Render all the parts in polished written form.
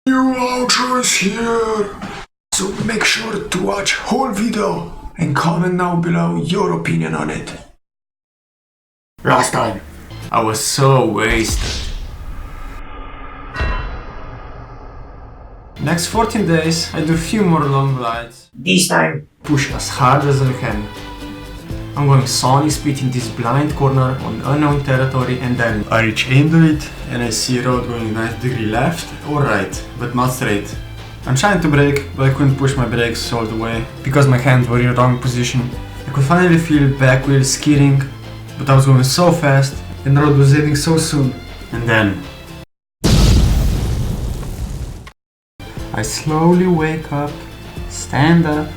New outro is here, so make sure to watch whole video and comment down below your opinion on it. Last time, I was so wasted. Next 14 days, I do few more long rides. This time, Push as hard as I can. I'm going Sony speed in this blind corner on unknown territory, and then I reach into it and I see a road going 90 degree left or right, but not straight. I'm trying to brake, but I couldn't push my brakes all the way because my hands were in the wrong position. I could finally feel back wheels skidding, but I was going so fast and the road was ending so soon. And then I slowly wake up, stand up,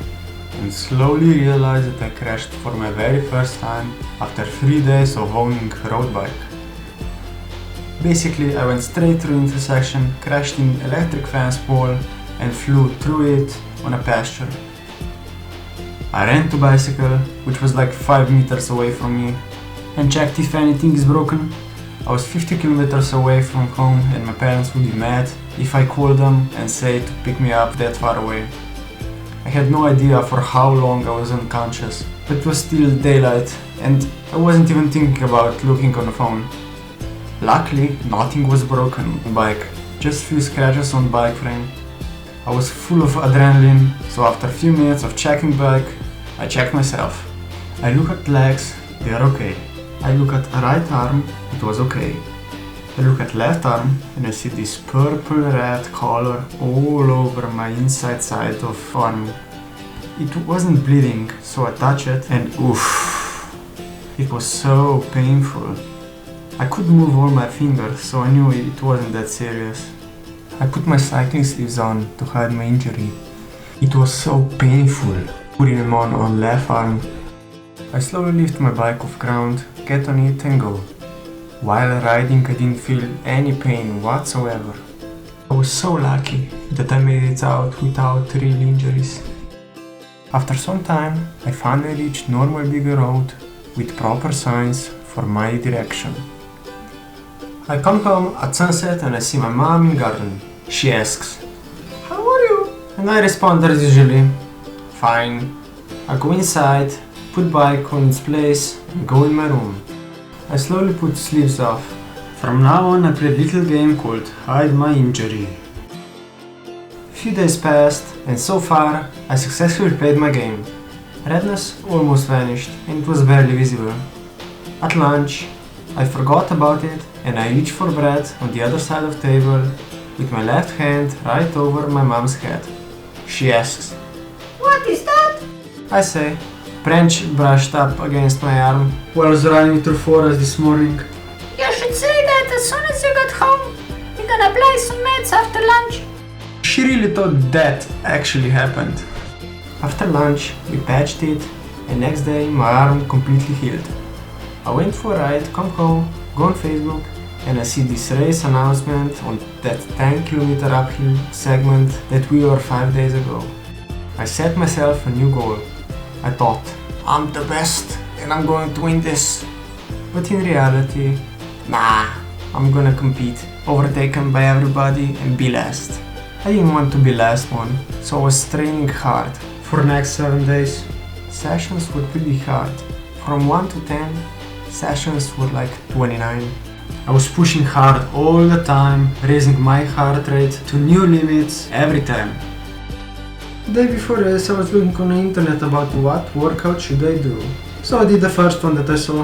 and slowly realize that I crashed for my very first time after 3 days of owning a road bike. Basically, I went straight through the intersection, crashed in electric fence pole, and flew through it on a pasture. I ran to bicycle, which was like 5 meters away from me, and checked if anything is broken. I was 50 kilometers away from home, and my parents would be mad if I called them and say to pick me up that far away. I had no idea for how long I was unconscious, but it was still daylight and I wasn't even thinking about looking on the phone. Luckily, nothing was broken on the bike, just few scratches on the bike frame. I was full of adrenaline, so after a few minutes of checking bike, I checked myself. I look at legs, they are okay. I look at right arm, it was okay. I look at left arm and I see this purple-red color all over my inside side of arm. It wasn't bleeding, so I touched it and oof, it was so painful. I couldn't move all my fingers, so I knew it wasn't that serious. I put my cycling sleeves on to hide my injury. It was so painful putting them on left arm. I slowly lift my bike off ground, get on it and go. While riding, I didn't feel any pain whatsoever. I was so lucky that I made it out without real injuries. After some time, I finally reached normal bigger road with proper signs for my direction. I come home at sunset and I see my mom in garden. She asks, "How are you?" And I respond as usually, "Fine." I go inside, put bike on its place and go in my room. I slowly put sleeves off. From now on I play a little game called Hide My Injury. A few days passed and so far I successfully played my game. Redness almost vanished and it was barely visible. At lunch I forgot about it and I reached for bread on the other side of the table with my left hand right over my mom's head. She asks, "What is that?" I say, "Branch brushed up against my arm while I was running through forest this morning." "You should say that as soon as you got home. You're gonna apply some meds after lunch." She really thought that actually happened. After lunch, we patched it and next day my arm completely healed. I went for a ride, come home, go on Facebook and I see this race announcement on that 10-kilometer uphill segment that we were 5 days ago. I set myself a new goal. I thought, I'm the best and I'm going to win this. But in reality, nah, I'm gonna compete, overtaken by everybody and be last. I didn't want to be last one, so I was training hard. For the next 7 days, sessions were pretty hard. From 1 to 10, sessions were like 29. I was pushing hard all the time, raising my heart rate to new limits every time. The day before race I was looking on the internet about what workout should I do. So I did the first one that I saw.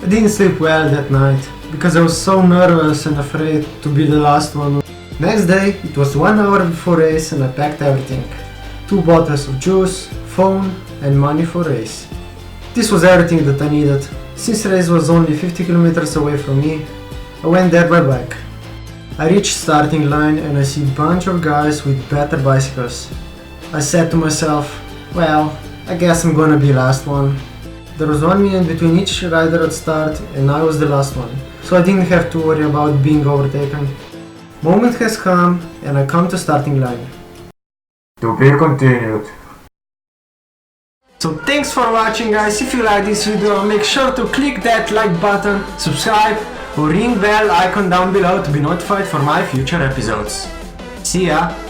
I didn't sleep well that night because I was so nervous and afraid to be the last one. Next day it was 1 hour before race and I packed everything. 2 bottles of juice, phone and money for race. This was everything that I needed. Since race was only 50 kilometers away from me, I went there by bike. I reached starting line and I see a bunch of guys with better bicycles. I said to myself, well, I guess I'm gonna be last one. There was 1 minute between each rider at start and I was the last one, so I didn't have to worry about being overtaken. Moment has come and I come to starting line. To be continued. So thanks for watching guys. If you like this video, make sure to click that like button, subscribe or ring bell icon down below to be notified for my future episodes. See ya!